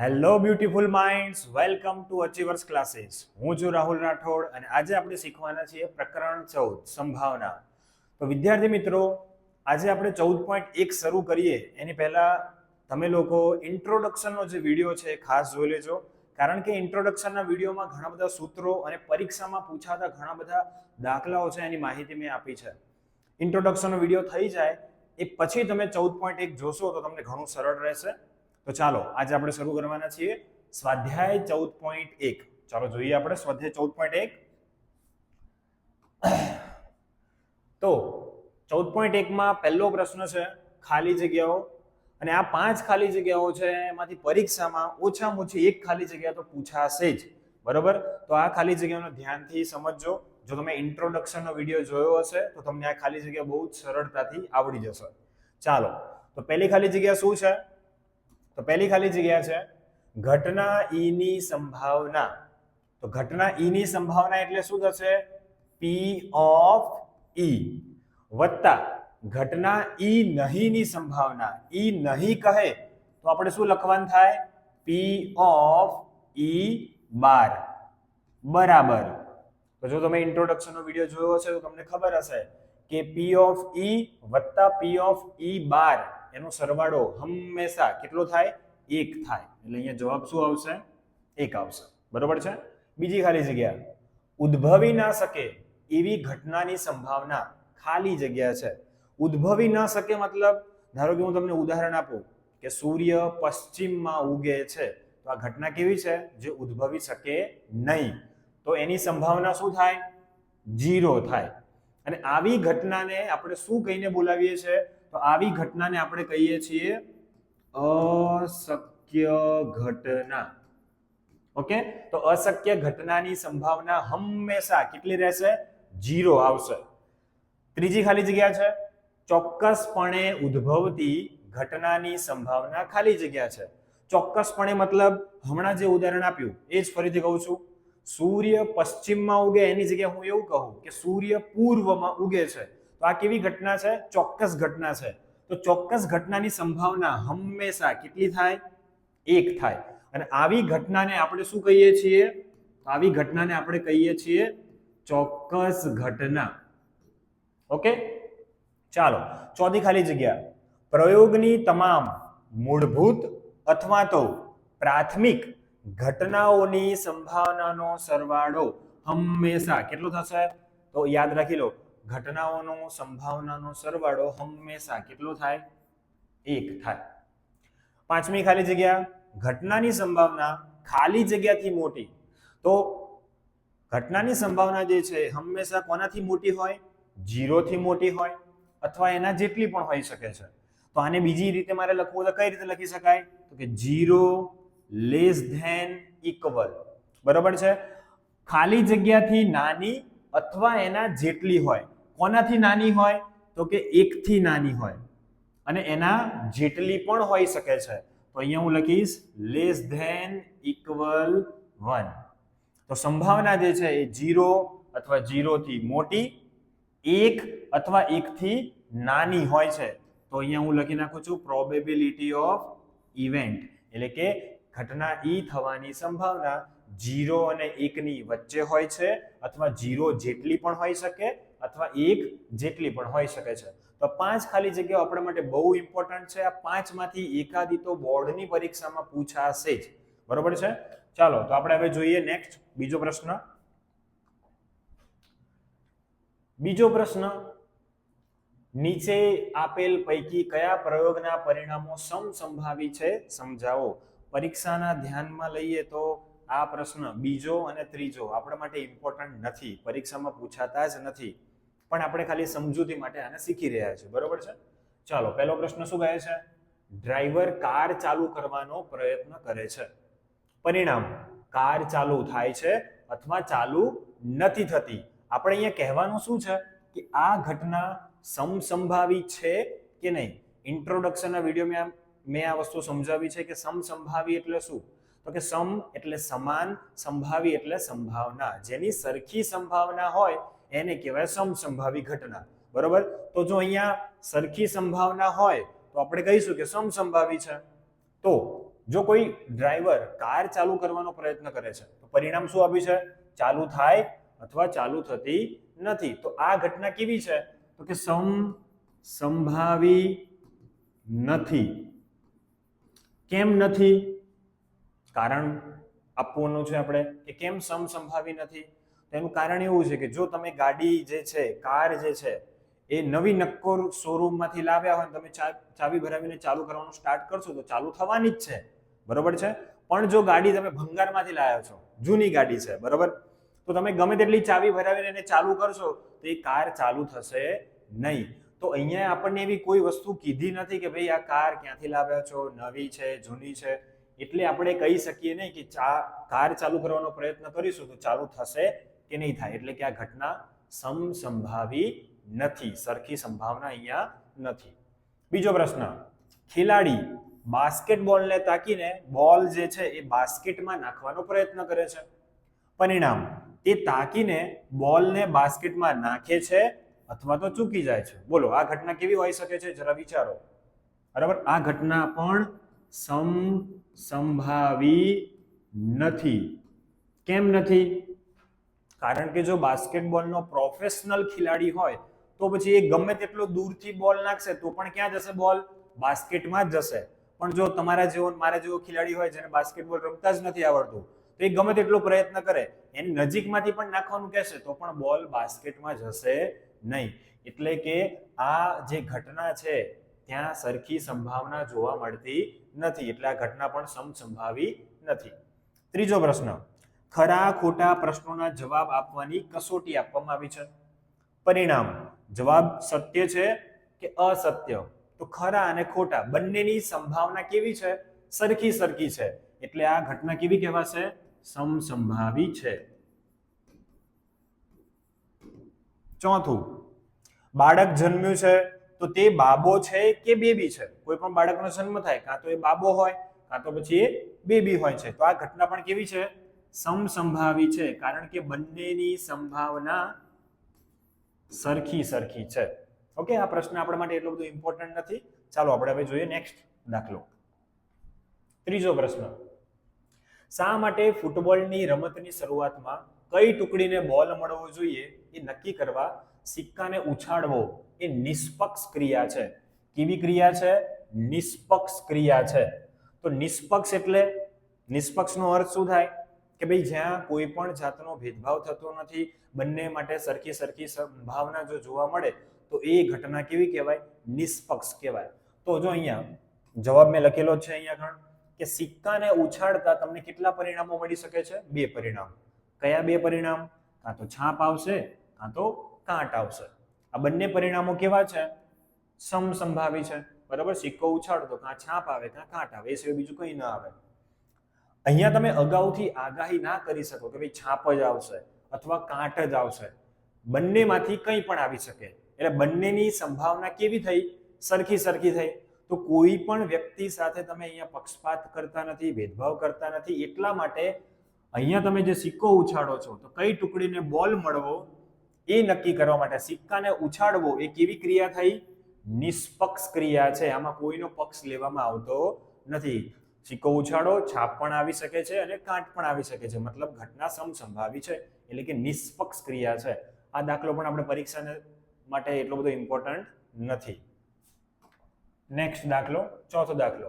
Hello beautiful minds, welcome to achievers classes. હું છું રાહુલ રાઠોડ અને આજે આપણે શીખવાના છીએ પ્રકરણ 14 સંભાવના. તો વિદ્યાર્થી મિત્રો, આજે આપણે 14.1 શરૂ કરીએ એની પહેલા તમે લોકો ઇન્ટ્રોડક્શનનો જે વિડીયો છે એ ખાસ જોઈ લેજો, કારણ કે ઇન્ટ્રોડક્શનના વિડીયોમાં ઘણા બધા સૂત્રો અને પરીક્ષામાં પૂછાતા ઘણા બધા દાખલાઓ છે એની માહિતી મેં આપી છે. ઇન્ટ્રોડક્શનનો વિડીયો થઈ જાય એ પછી તમે 14.1 જોશો તો તમને ઘણું સરળ રહેશે. તો ચાલો આજે આપણે શરૂ કરવાના છીએ સ્વાધ્યાય 14.1. ચાલો જોઈએ આપણે સ્વાધ્યાય 14.1. તો 14.1 માં પહેલો પ્રશ્ન છે ખાલી જગ્યાઓ, અને આ 5 ખાલી જગ્યાઓ છે એમાંથી પરીક્ષામાં ઓછામાં ઓછી એક ખાલી જગ્યા તો પૂછાશે જ, બરોબર? તો આ ખાલી જગ્યાઓને ધ્યાનથી સમજજો. જો તમે ઇન્ટ્રોડક્શનનો વિડીયો જોયો હશે તો તમને આ ખાલી જગ્યા બહુ જ સરળતાથી આવડી જશે. ચાલો, તો પહેલી ખાલી જગ્યા શું છે? તો પહેલી ખાલી જગ્યા છે ઘટના ઈ ની સંભાવના. તો ઘટના ઈ ની સંભાવના એટલે શું થશે? P of E વત્તા ઘટના ઈ નહીં ની સંભાવના. ઈ નહીં કહે તો આપણે શું લખવાનું થાય? P of E બાર બરાબર. તો જો તમે ઇન્ટ્રોડક્શનનો વિડીયો જોયો હશે તો તમને ખબર હશે કે P of E વત્તા P of E બાર એનો સરવાળો હંમેશા કેટલો થાય? 1 થાય. એટલે અહીંયા જવાબ શું આવશે? 1 આવશે, બરોબર છે? બીજી ખાલી જગ્યા, ઉદ્ભવી ના શકે એવી ઘટનાની સંભાવના. ખાલી જગ્યા છે. ઉદ્ભવી ના શકે મતલબ, ધારો કે હું તમને ઉદાહરણ આપું કે સૂર્ય પશ્ચિમમાં ઉગે છે, તો આ ઘટના કેવી છે? જે ઉદ્ભવી શકે નહીં. તો એની સંભાવના શું થાય? 0 થાય. અને આવી ઘટનાને આપણે શું કહીને બોલાવીએ છીએ? તો આવી ઘટનાને આપણે કહીએ છીએ અશક્ય ઘટના. ઓકે, તો અશક્ય ઘટનાની સંભાવના હંમેશા કેટલી રહેશે? 0 આવશે. ત્રીજી ખાલી જગ્યા છે ચોક્કસપણે ઉદ્ભવતી ઘટનાની સંભાવના. ખાલી જગ્યા છે ચોક્કસપણે મતલબ હમણાં જે ઉદાહરણ આપ્યું એ જ ફરીથી કહું છું. સૂર્ય પશ્ચિમમાં ઉગે એની જગ્યાએ હું એવું કહું કે સૂર્ય પૂર્વમાં ઉગે છે, તો આ કેવી ઘટના છે? ચોક્કસ ઘટના છે. તો ચોક્કસ ઘટનાની સંભાવના હંમેશા કેટલી થાય? 1 થાય. અને આવી ઘટનાને આપણે શું કહીએ છીએ? આવી ઘટનાને આપણે કહીએ છીએ ચોક્કસ ઘટના. ઓકે, ચાલો ચોથી ખાલી જગ્યા, પ્રયોગની તમામ મૂળભૂત અથવા તો પ્રાથમિક ઘટનાઓની સંભાવનાનો સરવાળો હંમેશા કેટલો થશે? તો યાદ રાખી લો, ઘટનાઓનો સંભાવનાનો સરવાળો હંમેશા કેટલો થાય? 1 થાય. પાંચમી ખાલી જગ્યા, ઘટનાની સંભાવના ખાલી જગ્યાથી મોટી. તો ઘટનાની સંભાવના જે છે હંમેશા કોનાથી મોટી હોય? 0 થી મોટી હોય અથવા એના જેટલી પણ હોઈ શકે છે. તો આને બીજી રીતે મારે લખવું તો કઈ રીતે લખી શકાય? તો કે 0 લેસ ધેન ઇક્વલ, બરોબર છે? ખાલી જગ્યાથી નાની અથવા એના જેટલી હોય. કોનાથી નાની હોય? તો કે 1 થી નાની હોય અને એના જેટલી પણ હોઈ શકે છે. તો અહીંયા હું લખીશ લેસ ધેન ઇક્વલ 1. તો સંભાવના જે છે એ 0 અથવા 0 થી મોટી, 1 અથવા 1 થી નાની હોય છે. તો અહીંયા હું લખી નાખું છું પ્રોબેબિલિટી ઓફ ઇવેન્ટ, એટલે કે ઘટના ઈ થવાની સંભાવના 0 અને 1 ની વચ્ચે હોય છે, અથવા 0 જેટલી પણ હોઈ શકે અથવા 1 જેટલી પણ હોઈ શકે છે. તો 5 ખાલી જગ્યાઓ આપણા માટે બહુ ઇમ્પોર્ટન્ટ છે. આ 5 માંથી એકાદી તો બોર્ડની પરીક્ષામાં પૂછાશે જ, બરોબર છે? ચાલો, તો આપણે હવે જોઈએ નેક્સ્ટ બીજો પ્રશ્ન. બીજો પ્રશ્ન, નીચે આપેલ પૈકી કયા પ્રયોગના પરિણામો સમસંભાવી છે? સમજાવો. પરીક્ષાના ધ્યાનમાં લઈએ તો આ પ્રશ્ન બીજો અને ત્રીજો આપણા માટે ઇમ્પોર્ટન્ટ નથી, પરીક્ષામાં પૂછાતા જ નથી, પણ આપણે ખાલી સમજૂતી માટે આને શીખી રહ્યા છીએ, બરોબર છે? ચાલો, પહેલો પ્રશ્ન શું કહે છે? ડ્રાઈવર કાર ચાલુ કરવાનો પ્રયત્ન કરે છે. પરિણામ, કાર ચાલુ થાય છે અથવા ચાલુ નથી થતી. આપણે અહીંયા કહેવાનું શું છે કે આ ઘટના સમસંભાવી છે કે નહીં. ઇન્ટ્રોડક્શનના વિડીયોમાં મેં આ વસ્તુ સમજાવી છે કે સમસંભાવી એટલે શું? તો કે સમ એટલે સમાન, સંભાવી એટલે સંભાવના. જેની સરખી સંભાવના હોય એને કહેવાય સમસંભાવી ઘટના, બરોબર? તો જો અહીંયા સરખી સંભાવના હોય તો આપણે કહીશું કે સમસંભાવી છે. તો જો કોઈ ડ્રાઈવર કાર ચાલુ કરવાનો પ્રયત્ન કરે છે તો પરિણામ શું આપ્યું છે? ચાલુ થાય અથવા ચાલુ થતી નથી. તો આ ઘટના કેવી છે? તો કે સમસંભાવી નથી. કેમ નથી? કારણ આપવાનું છે આપણે કે કેમ સમસંભાવી નથી. તો એનું કારણ એવું છે કે જો તમે ગાડી જે છે, કાર જે છે, એ નવી નક્કોર શોરૂમ માંથી લાવ્યા હોય, તમે ચાવી ભરાવીને ચાલુ કરવાનું સ્ટાર્ટ કરશો તો ચાલુ થવાની જ છે, બરોબર છે. પણ જો ગાડી તમે ભંગારમાંથી લાવ્યા છો, જૂની ગાડી છે, બરોબર, તો તમે ગમે તેટલી ચાવી ભરાવીને એને ચાલુ કરશો તો એ કાર ચાલુ થશે નહીં. તો અહીંયા આપણને એવી કોઈ વસ્તુ કીધી નથી કે ભાઈ આ કાર ક્યાંથી લાવ્યા છો, નવી છે, જૂની છે, એટલે આપણે કહી શકીએ નહીં કે કાર ચાલુ કરવાનો પ્રયત્ન કરીશું તો ચાલુ થશે કે નહીં થાય. એટલે કે આ ઘટના સમસંભાવી નથી, સરખી સંભાવના અહીંયા નથી. બીજો પ્રશ્ન, ખેલાડી બાસ્કેટબોલને તાકીને બોલ જે છે એ બાસ્કેટમાં નાખવાનો પ્રયત્ન કરે છે. પરિણામ, તે તાકીને બોલને બાસ્કેટમાં નાખે છે અથવા તો ચૂકી જાય છે. બોલો આ ઘટના કેવી હોઈ શકે છે? જરા વિચારો. બરાબર, આ ઘટના પણ સમસંભાવી નથી. કેમ નથી? કારણ કે જો બાસ્કેટબોલનો પ્રોફેશનલ ખેલાડી હોય તો પછી એ ગમે તેટલો દૂરથી બોલ નાખશે તો પણ ક્યાં જશે? બોલ બાસ્કેટમાં જ જશે. પણ જો તમારા જેવો મારા જેવો ખેલાડી હોય જેને બાસ્કેટબોલ રમતા જ નથી આવડતું, તો એ ગમે તેટલો પ્રયત્ન કરે, એની નજીકમાંથી પણ નાખવાનું કહેશે તો પણ બોલ બાસ્કેટમાં જશે નહીં. એટલે કે આ જે ઘટના છે ત્યાં સરખી સંભાવના જોવા મળતી નથી. એટલે આ ઘટના પણ સમસંભાવી નથી. ત્રીજો પ્રશ્ન, ખરા ખોટા પ્રશ્નોના જવાબ આપવાની કસોટી આપવામાં આવી છે. પરિણામ, જવાબ સત્ય છે કે અસત્ય? તો ખરા અને ખોટા બંનેની સંભાવના કેવી છે? સરખી છે. એટલે આ ઘટના કેવી કહેવાશે? સમસંભાવી છે. ચોથું, બાળક જન્મ્યું છે તો તે બાબો છે કે બેબી છે? કોઈ પણ બાળકનો જન્મ થાય કાં તો એ બાબો હોય કાં તો પછી એ બેબી હોય છે. તો આ ઘટના પણ કેવી છે? સમસંભાવી છે. કારણ કે બંનેની સંભાવના સરખી છે. ઓકે, આ પ્રશ્ન આપણા માટે એટલો બધો ઇમ્પોર્ટન્ટ નથી. ચાલો આપણે હવે જોઈએ નેક્સ્ટ દાખલો. ત્રીજો પ્રશ્ન, શા માટે ફૂટબોલની રમતની શરૂઆતમાં કઈ ટુકડીને બોલ મળવો જોઈએ એ નક્કી કરવા સિક્કાને ઉછાળવો એ નિષ્પક્ષ ક્રિયા છે. કેવી ક્રિયા છે? નિષ્પક્ષ ક્રિયા છે. તો નિષ્પક્ષ એટલે નિષ્પક્ષનો અર્થ શું થાય? કે ભાઈ જ્યાં કોઈ પણ જાતનો ભેદભાવ થતો નથી, બંને માટે સરખી સંભાવના જો જોવા મળે તો એ ઘટના કેવી કહેવાય? નિષ્પક્ષ કહેવાય. તો જો અહીંયા જવાબ મેં લખેલો છે અહીંયા ગણ કે સિક્કાને ઉછાળતા તમને કેટલા પરિણામો મળી શકે છે? 2 પરિણામ. કયા 2 પરિણામ? કાં તો છાપ આવશે કાં તો કાંટ આવશે. આ બંને પરિણામો કેવા છે? સમસંભાવી છે. બરાબર, સિક્કો ઉછાળો તો કાં છાપ આવે કાં કાંટ આવે, એ સિવાય બીજું કંઈ ન આવે. અહીંયા તમે અગાઉથી આગાહી ના કરી શકો કે ભાઈ છાપ જ આવશે અથવા કાંટ જ આવશે. બંનેમાંથી કંઈ પણ આવી શકે. એટલે બંનેની સંભાવના કેવી થઈ? સરખી થઈ. તો કોઈ પણ વ્યક્તિ સાથે તમે અહીંયા પક્ષપાત કરતા નથી, ભેદભાવ કરતા નથી. એટલા માટે અહીંયા તમે જે સિક્કો ઉછાળો છો તો કઈ ટુકડીને બોલ મળવો એ નક્કી કરવા માટે સિક્કાને ઉછાળવો એ કેવી ક્રિયા થઈ? નિષ્પક્ષ ક્રિયા છે. આમાં કોઈનો પક્ષ લેવામાં આવતો નથી. સિક્કો ઉછાળો, છાપ પણ આવી શકે છે અને કાંટ પણ આવી શકે છે. મતલબ ઘટના સમસંભાવી છે, એટલે કે નિષ્પક્ષ ક્રિયા છે. આ દાખલો પણ આપણે પરીક્ષા માટે એટલો બધો ઇમ્પોર્ટન્ટ નથી. નેક્સ્ટ દાખલો, ચોથો દાખલો.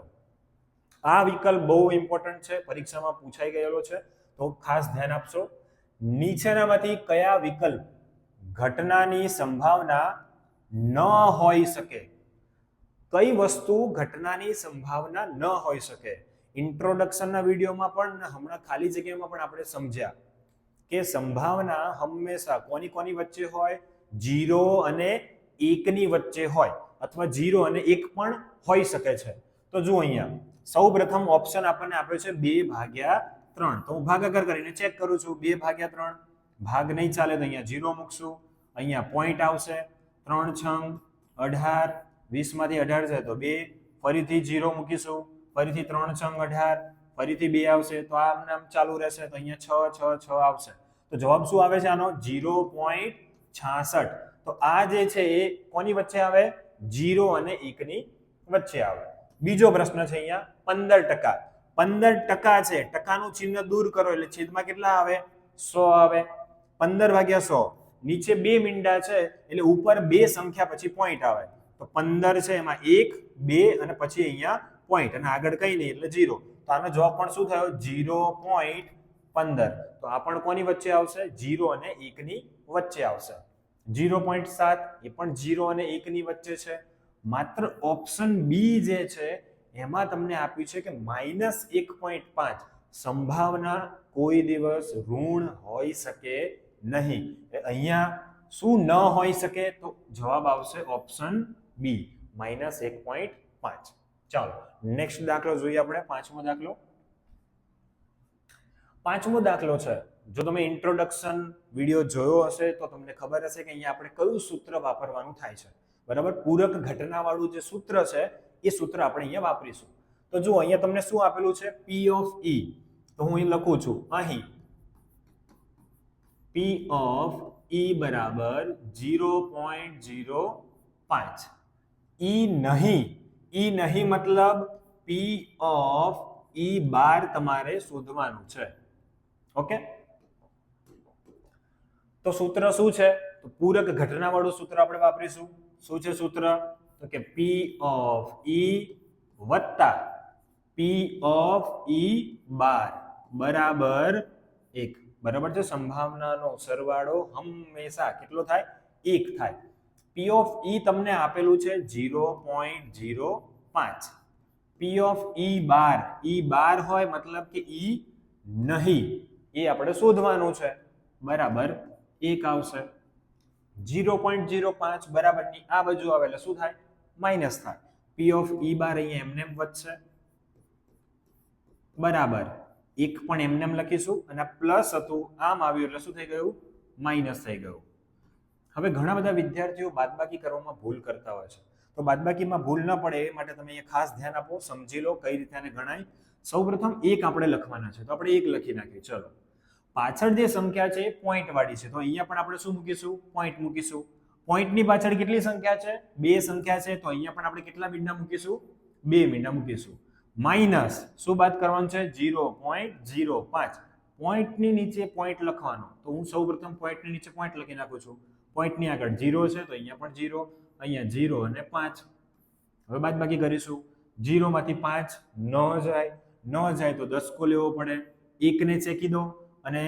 આ વિકલ્પ બહુ ઇમ્પોર્ટન્ટ છે, પરીક્ષામાં પૂછાઈ ગયેલો છે, તો ખાસ ધ્યાન આપશો. નીચેનામાંથી કયા વિકલ્પ ઘટનાની સંભાવના ન હોઈ શકે? કઈ વસ્તુ ઘટનાની સંભાવના ન હોઈ શકે? ઇન્ટ્રોડક્શનના વિડીયોમાં પણ હમણાં ખાલી જગ્યામાં પણ આપણે સમજ્યા કે સંભાવના હંમેશા કોની વચ્ચે હોય? 0 અને 1 ની વચ્ચે હોય, અથવા 0 અને 1 પણ હોઈ શકે છે. તો જુઓ અહીંયા સૌપ્રથમ ઓપ્શન આપણને આપ્યો છે 2/3. તો હું ભાગાકાર કરીને ચેક કરું છું. 2/3 ભાગ નહીં ચાલે તો અહીંયા 0 મૂકશું, અહીંયા પોઈન્ટ આવશે. 3 છંગ 18, 20 માંથી 18 જાય તો 2, ફરીથી 0 મૂકીશું, ફરીથી 3 છંગ 18, ફરીથી 2 આવશે. તો આમ નામ ચાલુ રહેશે. તો અહીંયા 6 આવશે. તો જવાબ શું આવે છે આનો? 0.66. તો આ જે છે એ કોની વચ્ચે આવે? 0 અને 1 ની વચ્ચે આવે. બીજો પ્રશ્ન છે અહીંયા 15%. 15% છે, ટકાનું ચિહ્ન દૂર કરો એટલે છેદમાં કેટલા આવે? 100 આવે. 15 ભાગ્યા 100, નીચે 2 મીંડા છે એટલે ઉપર 2 સંખ્યા પછી પોઈન્ટ આવે. તો 15 છે એમાં 1 2 અને પછી અહીંયા પોઈન્ટ અને આગળ કઈ નહીં એટલે 0. તો આનો જવાબ પણ શું થયો? 0.15. તો આ પણ કોની વચ્ચે આવશે? 0 અને 1 ની વચ્ચે આવશે. 0.7 એ પણ 0 અને 1 ની વચ્ચે છે. માત્ર ઓપ્શન બી જે છે એમાં તમને આપ્યું છે કે -1.5 સંભાવના કોઈ દિવસ ઋણ હોઈ શકે નહીં. અહીંયા શું ન હોઈ શકે? તો જવાબ આવશે ઓપ્શન બી -1.5. ચાલો નેક્સ્ટ દાખલો જોઈએ આપણે. પાંચમો દાખલો છે. જો તમે ઇન્ટ્રોડક્શન વિડીયો જોયો હશે તો તમને ખબર હશે કે અહીંયા આપણે કયું સૂત્ર વાપરવાનું થાય છે. બરાબર, પૂરક ઘટના વાળું જે સૂત્ર છે એ સૂત્ર આપણે અહીંયા વાપરીશું. તો જુઓ અહીંયા તમને શું આપેલું છે? P of E. તો હું અહીં લખું છું અહીં P of E બરાબર 0.05. E નહીં મતલબ P of E બાર તમારે શોધવાનું છે. ઓકે, તો સૂત્ર શું છે? તો પૂરક ઘટના વાળું સૂત્ર આપણે વાપરીશું. શું છે સૂત્ર? તો કે P of E વત્તા P of E બાર બરાબર 1. બરાબર છે. સંભાવનાનો સરવાળો હંમેશા કેટલો થાય? 1 થાય. P of E તમને આપેલું છે 0.05. P of E બાર હોય મતલબ કે E નહીં, એ આપણે શોધવાનું છે. બરાબર 1 આવશે. 0.05 બરાબરની આ બાજુ આવે એટલે શું થાય? માઇનસ થાય. P of E બાર અહીંયા એમને વધશે બરાબર 1 પણ એમને લખીશું અને પ્લસ હતું આમ આવ્યું એટલે શું થઈ ગયું? માઇનસ થઈ ગયું. હવે ઘણા બધા વિદ્યાર્થીઓ બાદબાકી કરવામાં ભૂલ કરતા હોય છે. તો બાદબાકીમાં ભૂલ ન પડે એ માટે તમે અહીંયા ખાસ ધ્યાન આપો, સમજી લો કઈ રીતે આને ગણાય. સૌપ્રથમ 1 આપણે લખવાના છે તો આપણે 1 લખી નાખીએ. ચલો, પાછળ જે સંખ્યા છે એ પોઈન્ટ વાળી છે તો અહીંયા પણ આપણે શું મૂકીશું? પોઈન્ટ મૂકીશું. પોઈન્ટની પાછળ કેટલી સંખ્યા છે? 2 સંખ્યા છે તો અહીંયા પણ આપણે કેટલા મીંડા મૂકીશું? 2 મીંડા મૂકીશું. માઇનસ શું બાદ કરવાનું છે? 0.05. પોઈન્ટની નીચે પોઈન્ટ લખવાનો તો હું સૌપ્રથમ પોઈન્ટની નીચે પોઈન્ટ લખી નાખું છું. પોઈન્ટની આગળ 0 છે તો અહીંયા પણ 0, અહીંયા 0 અને 5. હવે બાદબાકી કરીશું. 0 માંથી 5 ન જાય તો 10 કો લેવો પડે. 1 ને ચેકી દો અને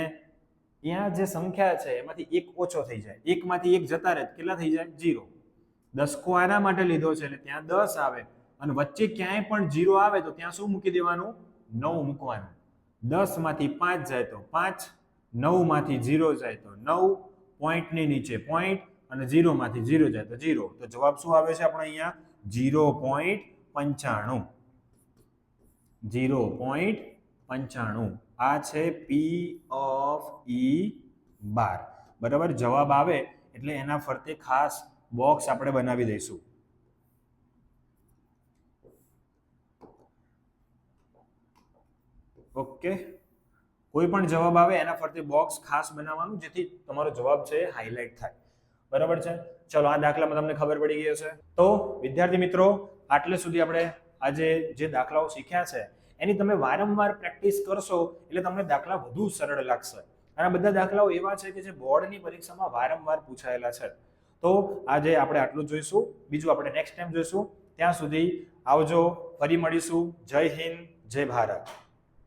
ત્યાં જે સંખ્યા છે એમાંથી 1 ઓછો થઈ જાય. 1 માંથી 1 જતા રહે કેટલા થઈ જાય? 0. 10 કો આના માટે લીધો છે એટલે ત્યાં 10 આવે અને વચ્ચે ક્યાંય પણ 0 આવે તો ત્યાં શું મૂકી દેવાનું? 9 મૂકવાનું. 10 માંથી 5 જાય તો 5, 9 માંથી 0 જાય તો 9, પોઈન્ટની નીચે પોઈન્ટ અને 0 માંથી 0 જાય તો 0. તો જવાબ શું આવે છે આપણે અહીંયા? 0.95. 0.95 આ છે P of E બાર. બરાબર, જવાબ આવે એટલે એના ફરતે ખાસ બોક્સ આપણે બનાવી દઈશું. ઓકે, કોઈ પણ જવાબ આવે એના ફરતે બોક્સ ખાસ બનાવવાનું જેથી તમારો જવાબ છે એ હાઇલાઇટ થાય. બરાબર છે. ચલો, આ દાખલામાં તમને ખબર પડી ગઈ હશે. તો વિદ્યાર્થી મિત્રો, આટલે સુધી આપણે આજે જે દાખલાઓ શીખ્યા છે એની તમે વારંવાર પ્રેક્ટિસ કરશો એટલે તમને દાખલા વધુ સરળ લાગશે. અને બધા દાખલાઓ એવા છે કે જે બોર્ડની પરીક્ષામાં વારંવાર પૂછાયેલા છે. તો આજે આપણે આટલું જોઈશું. બીજું આપણે નેક્સ્ટ ટાઈમ જોઈશું. ત્યાં સુધી આવજો, ફરી મળીશું. જય હિન્દ, જય ભારત.